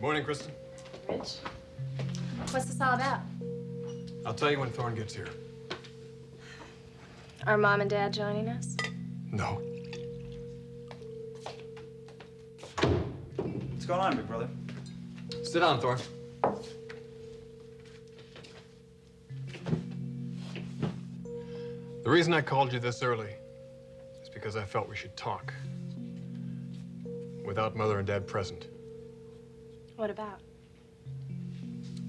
Morning, Kristen. Rich, what's this all about? I'll tell you when Thorne gets here. Are Mom and Dad joining us? No. What's going on, big brother? Sit down, Thorne. The reason I called you this early is because I felt we should talk. Without Mother and Dad present. What about?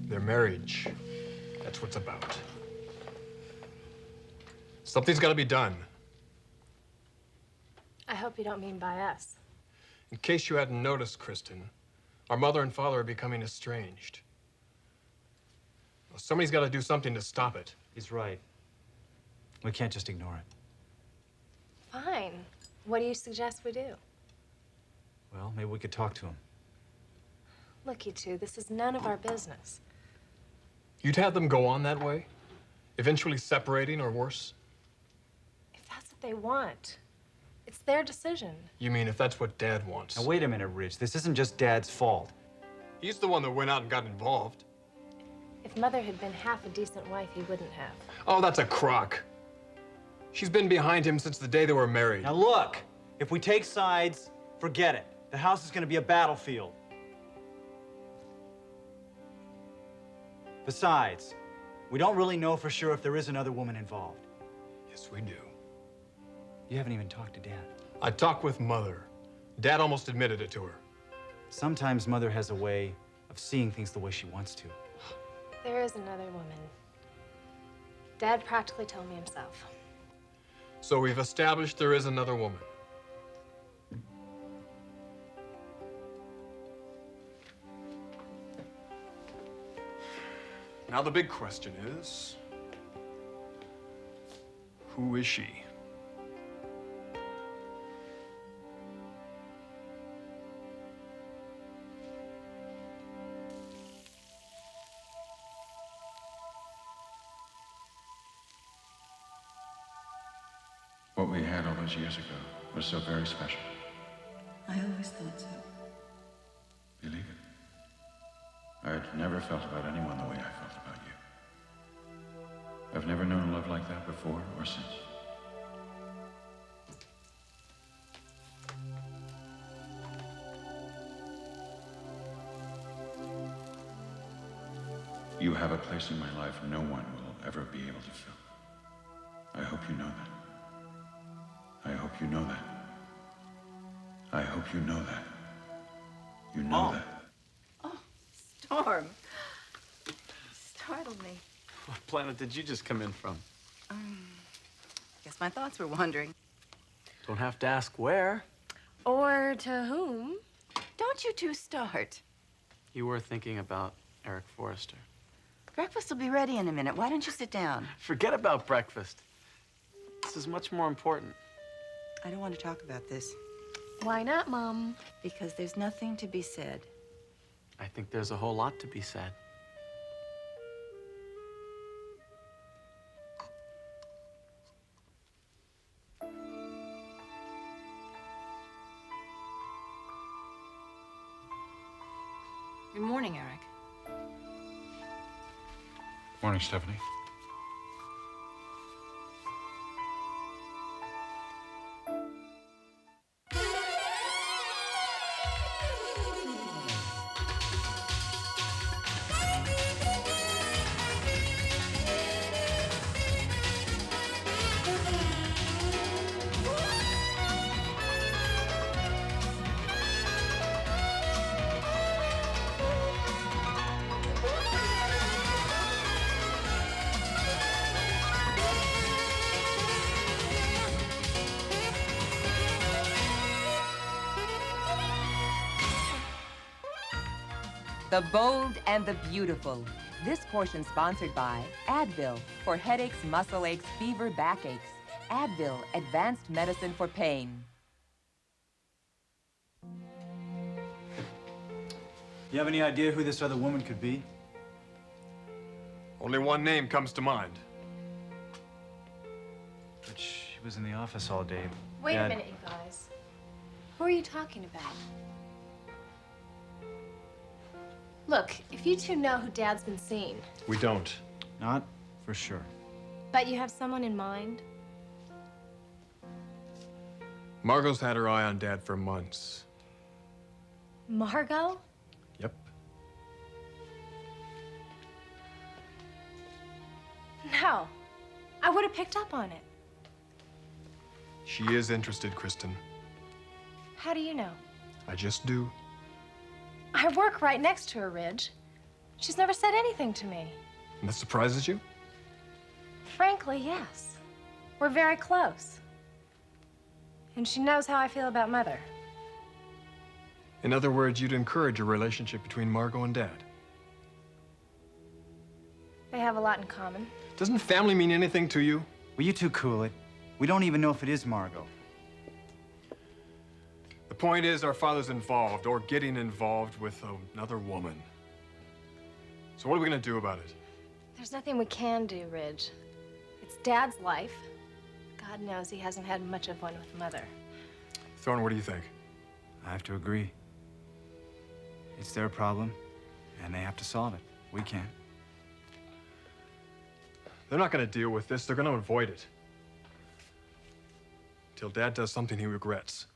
Their marriage. That's what's about. Something's got to be done. I hope you don't mean by us. In case you hadn't noticed, Kristen, our mother and father are becoming estranged. Well, somebody's got to do something to stop it. He's right. We can't just ignore it. Fine. What do you suggest we do? Well, maybe we could talk to him. Look, you two, this is none of our business. You'd have them go on that way? Eventually separating or worse? If that's what they want, it's their decision. You mean if that's what Dad wants? Now, wait a minute, Rich. This isn't just Dad's fault. He's the one that went out and got involved. If Mother had been half a decent wife, he wouldn't have. Oh, that's a crock. She's been behind him since the day they were married. Now, look. If we take sides, forget it. The house is going to be a battlefield. Besides, we don't really know for sure if there is another woman involved. Yes, we do. You haven't even talked to Dad. I talked with Mother. Dad almost admitted it to her. Sometimes Mother has a way of seeing things the way she wants to. There is another woman. Dad practically told me himself. So we've established there is another woman. Now the big question is, who is she? What we had all those years ago was so very special. I always thought so. Believe it. I'd never felt about anyone the way I felt about you. I've never known a love like that before or since. You have a place in my life no one will ever be able to fill. I hope you know that. I hope you know that. I hope you know that. You know Mom. that. Oh, Storm. Startled me. What planet did you just come in from? Guess my thoughts were wandering. Don't have to ask where. Or to whom? Don't you two start. You were thinking about Eric Forrester. Breakfast will be ready in a minute. Why don't you sit down? Forget about breakfast. This is much more important. I don't want to talk about this Why not, Mom? because there's nothing to be said. I think there's a whole lot to be said. Good morning, Eric. Morning, Stephanie. The Bold and the Beautiful. This portion sponsored by Advil for headaches, muscle aches, fever, backaches. Advil, advanced medicine for pain. You have any idea who this other woman could be? Only one name comes to mind. But she was in the office all day. Wait Dad- a minute, you guys. Who are you talking about? Look, if you two know who Dad's been seeing, We don't. Not for sure. but you have someone in mind, Margot's had her eye on Dad for months. Margot? Yep. No. I would have picked up on it. She is interested, Kristen. How do you know? I just do. I work right next to her, Ridge. She's never said anything to me. And that surprises you? Frankly, yes. We're very close. And she knows how I feel about Mother. In other words, you'd encourage a relationship between Margot and Dad. They have a lot in common. Doesn't family mean anything to you? Will you two cool it? We don't even know if it is Margot. The point is, our father's involved, or getting involved with another woman. So what are we gonna do about it? There's nothing we can do, Ridge. It's Dad's life. God knows he hasn't had much of one with Mother. Thorne, what do you think? I have to agree. It's their problem, and they have to solve it. We can't. They're not gonna deal with this. They're gonna avoid it. Till Dad does something he regrets.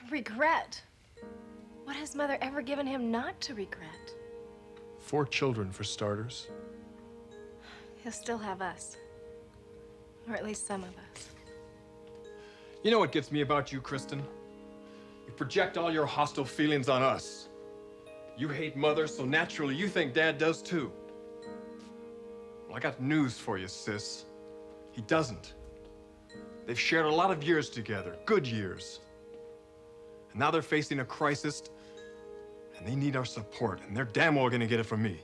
Regret? What has Mother ever given him not to regret? 4 children, for starters. He'll still have us. Or at least some of us. You know what gets me about you, Kristen? You project all your hostile feelings on us. You hate Mother, so naturally you think Dad does too. Well, I got news for you, sis. He doesn't. They've shared a lot of years together, good years. And now they're facing a crisis, and they need our support, and they're damn well gonna get it from me.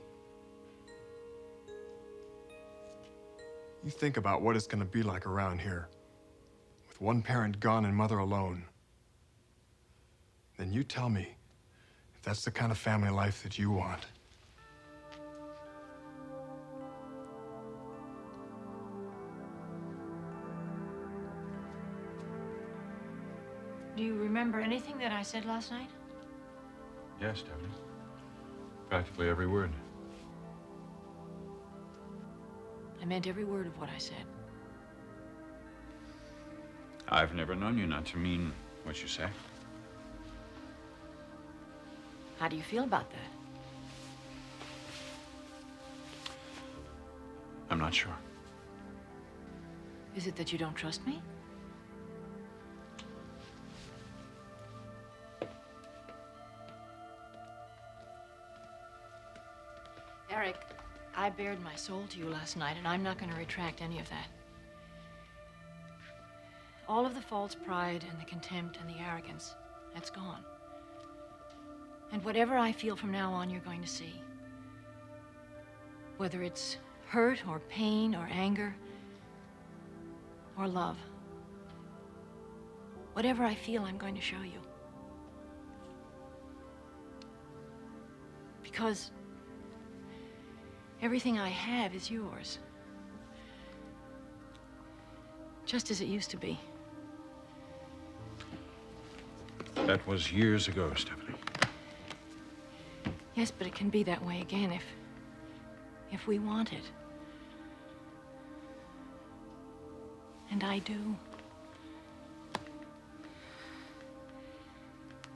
You think about what it's gonna be like around here, with one parent gone and Mother alone. Then you tell me if that's the kind of family life that you want. Do you remember anything that I said last night? Yes, Stephanie. Practically every word. I meant every word of what I said. I've never known you not to mean what you say. How do you feel about that? I'm not sure. Is it that you don't trust me? Eric, I bared my soul to you last night, and I'm not going to retract any of that. All of the false pride and the contempt and the arrogance, that's gone. And whatever I feel from now on, you're going to see. Whether it's hurt or pain or anger or love. Whatever I feel, I'm going to show you. Because everything I have is yours. Just as it used to be. That was years ago, Stephanie. Yes, but it can be that way again if we want it. And I do.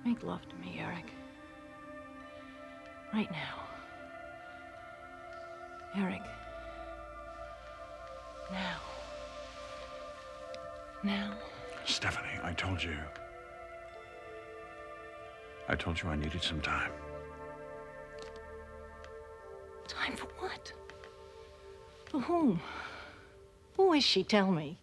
Make love to me, Eric. Right now. Eric. Now. Now. Stephanie, I told you I needed some time. Time for what? For whom? Who is she? Tell me.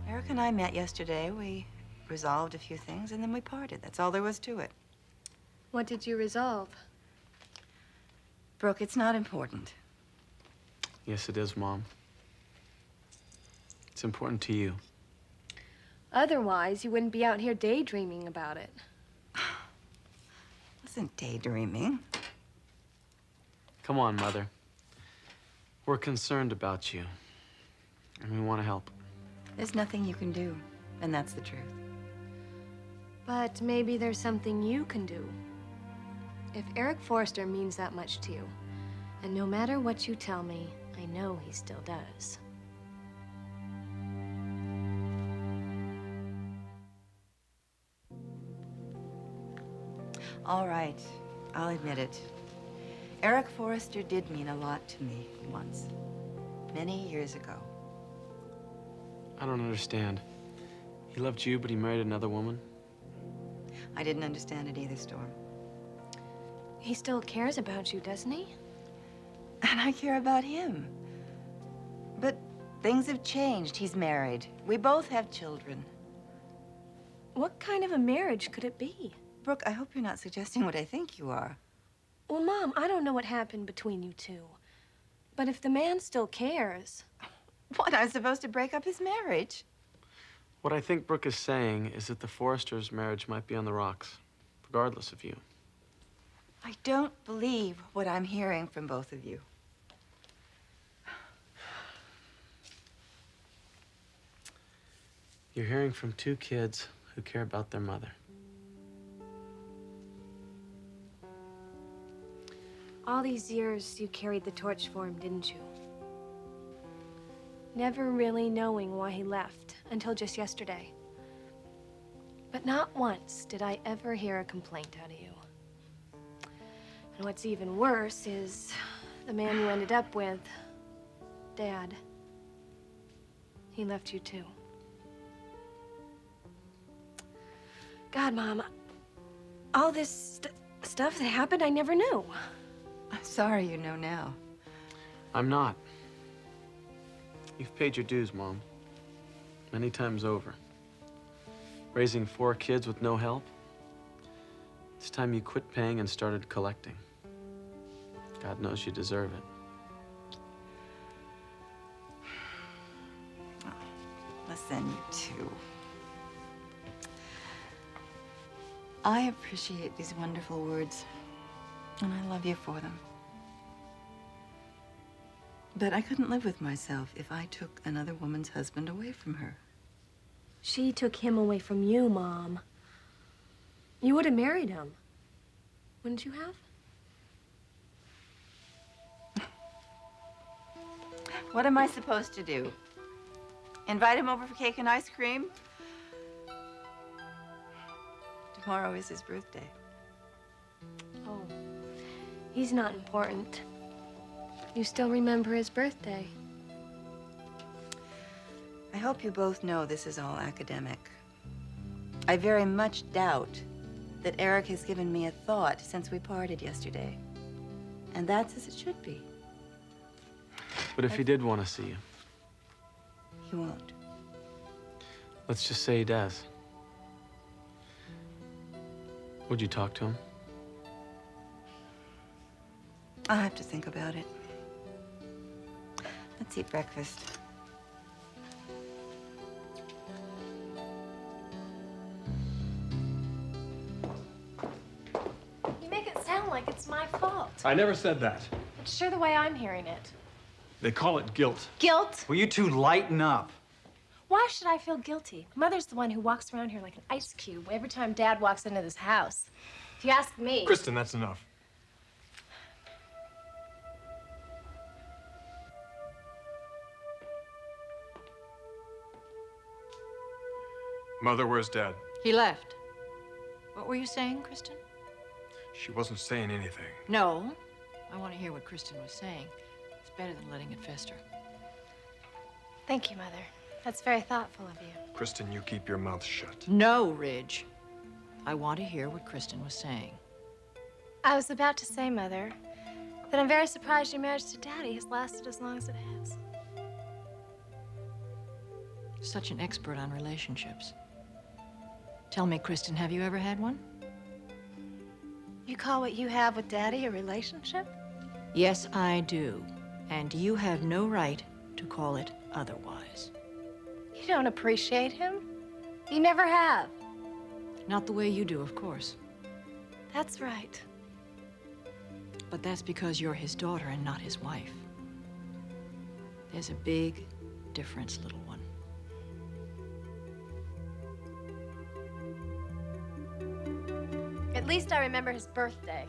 Eric and I met yesterday. We resolved a few things, and then we parted. That's all there was to it. What did you resolve? Brooke, it's not important. Yes, it is, Mom. It's important to you. Otherwise, you wouldn't be out here daydreaming about it. Wasn't daydreaming. Come on, Mother. We're concerned about you, and we want to help. There's nothing you can do, and that's the truth. But maybe there's something you can do. If Eric Forrester means that much to you, and no matter what you tell me, I know he still does. All right, I'll admit it. Eric Forrester did mean a lot to me once, many years ago. I don't understand. He loved you, but he married another woman? I didn't understand it either, Storm. He still cares about you, doesn't he? And I care about him. But things have changed. He's married. We both have children. What kind of a marriage could it be? Brooke, I hope you're not suggesting what I think you are. Well, Mom, I don't know what happened between you two. But if the man still cares... What, I'm supposed to break up his marriage? What I think Brooke is saying is that the Forresters' marriage might be on the rocks, regardless of you. I don't believe what I'm hearing from both of you. You're hearing from two kids who care about their mother. All these years, you carried the torch for him, didn't you? Never really knowing why he left until just yesterday. But not once did I ever hear a complaint out of you. And what's even worse is the man you ended up with, Dad. He left you too. God, Mom, all this stuff that happened, I never knew. I'm sorry you know now. I'm not. You've paid your dues, Mom. Many times over. Raising 4 kids with no help. It's time you quit paying and started collecting. God knows you deserve it. Oh, listen, you two. I appreciate these wonderful words, and I love you for them. But I couldn't live with myself if I took another woman's husband away from her. She took him away from you, Mom. You would have married him. Wouldn't you have? What am I supposed to do? Invite him over for cake and ice cream? Tomorrow is his birthday. Oh, he's not important. You still remember his birthday. I hope you both know this is all academic. I very much doubt that Eric has given me a thought since we parted yesterday. And that's as it should be. But if he did want to see you, He won't. let's just say he does. Would you talk to him? I'll have to think about it. Let's eat breakfast. You make it sound like it's my fault. I never said that. It's sure the way I'm hearing it. They call it guilt. Guilt? Will you two lighten up? Why should I feel guilty? Mother's the one who walks around here like an ice cube every time Dad walks into this house. If you ask me... Kristen, that's enough. Mother, where's Dad? He left. What were you saying, Kristen? She wasn't saying anything. No. I want to hear what Kristen was saying. It's better than letting it fester. Thank you, Mother. That's very thoughtful of you. Kristen, you keep your mouth shut. No, Ridge. I want to hear what Kristen was saying. I was about to say, Mother, that I'm very surprised your marriage to Daddy has lasted as long as it has. Such an expert on relationships. Tell me, Kristen, have you ever had one? You call what you have with Daddy a relationship? Yes, I do. And you have no right to call it otherwise. You don't appreciate him? You never have. Not the way you do, of course. That's right. But that's because you're his daughter and not his wife. There's a big difference, little one. At least I remember his birthday.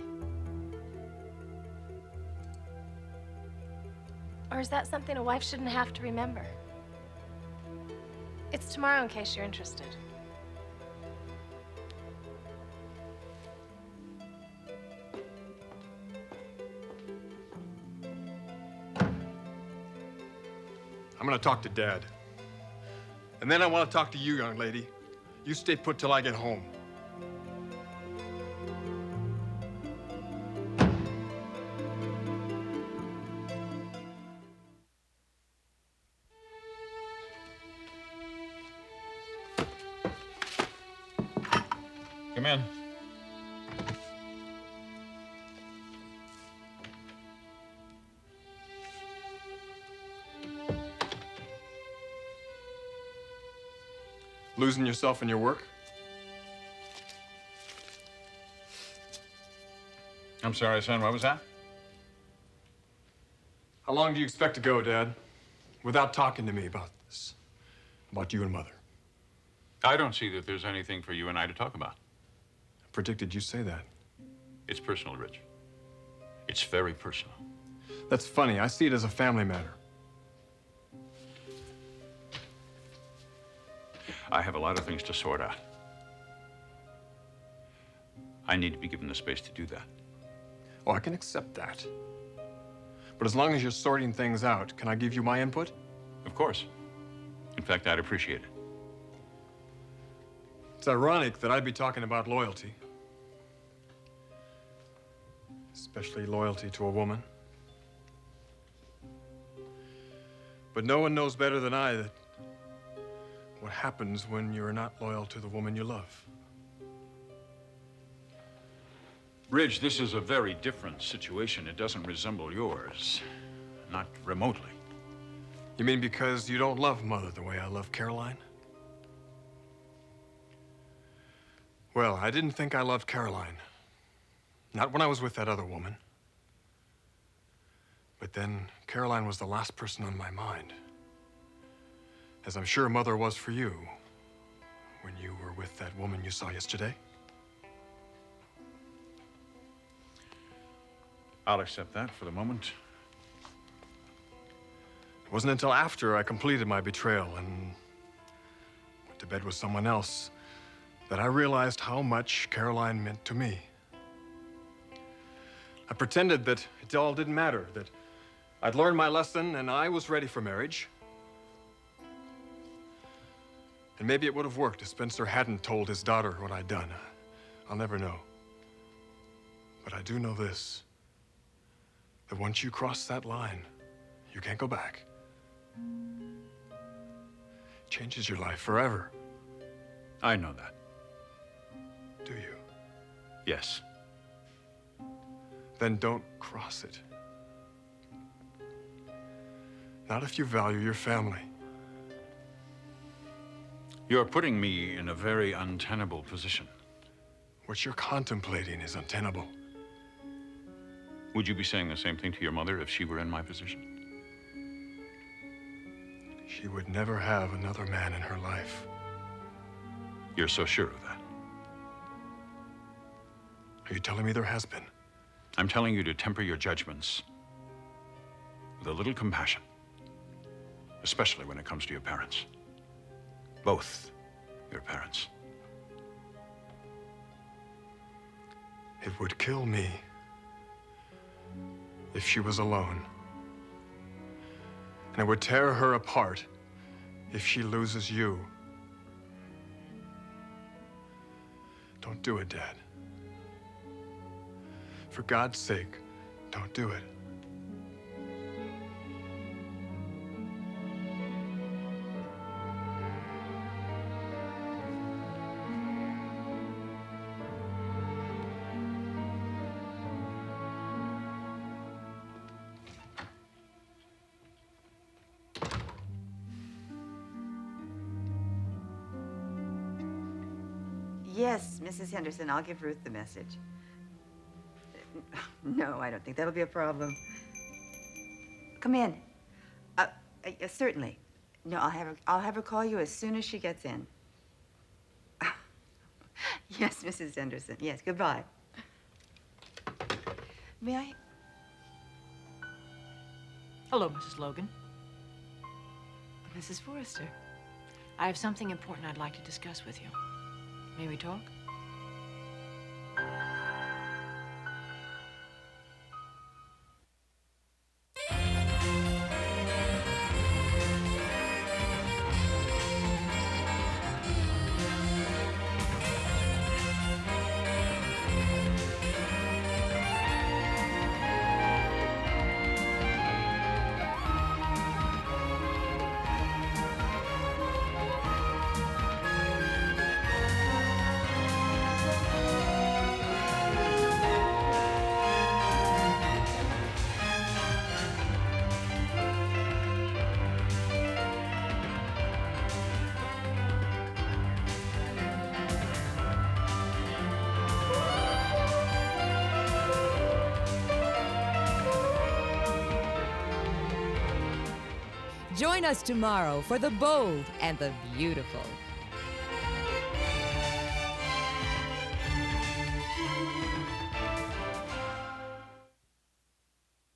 Or is that something a wife shouldn't have to remember? It's tomorrow in case you're interested. I'm gonna talk to Dad. And then I want to talk to you, young lady. You stay put till I get home. Come in. Losing yourself in your work? I'm sorry, son. What was that? How long do you expect to go, Dad? Without talking to me about this. About you and Mother. I don't see that there's anything for you and I to talk about. I predicted you'd say that. It's personal, Rich. It's very personal. That's funny. I see it as a family matter. I have a lot of things to sort out. I need to be given the space to do that. Oh, I can accept that. But as long as you're sorting things out, can I give you my input? Of course. In fact, I'd appreciate it. It's ironic that I'd be talking about loyalty. Especially loyalty to a woman. But no one knows better than I that what happens when you're not loyal to the woman you love. Ridge, this is a very different situation. It doesn't resemble yours. Not remotely. You mean because you don't love Mother the way I love Caroline? Well, I didn't think I loved Caroline. Not when I was with that other woman. But then Caroline was the last person on my mind. As I'm sure Mother was for you when you were with that woman you saw yesterday. I'll accept that for the moment. It wasn't until after I completed my betrayal and went to bed with someone else that I realized how much Caroline meant to me. I pretended that it all didn't matter, that I'd learned my lesson and I was ready for marriage. And maybe it would have worked if Spencer hadn't told his daughter what I'd done. I'll never know. But I do know this, that once you cross that line, you can't go back. It changes your life forever. I know that. Do you? Yes. Then don't cross it. Not if you value your family. You're putting me in a very untenable position. What you're contemplating is untenable. Would you be saying the same thing to your mother if she were in my position? She would never have another man in her life. You're so sure of that? Are you telling me there has been? I'm telling you to temper your judgments with a little compassion, especially when it comes to your parents. Both your parents. It would kill me if she was alone. And it would tear her apart if she loses you. Don't do it, Dad. For God's sake, don't do it. Yes, Mrs. Henderson, I'll give Ruth the message. No, I don't think that'll be a problem. Come in. Certainly. No, I'll have her call you as soon as she gets in. Yes, Mrs. Henderson. Yes, goodbye. May I? Hello, Mrs. Logan. Mrs. Forrester. I have something important I'd like to discuss with you. May we talk? Join us tomorrow for The Bold and the Beautiful.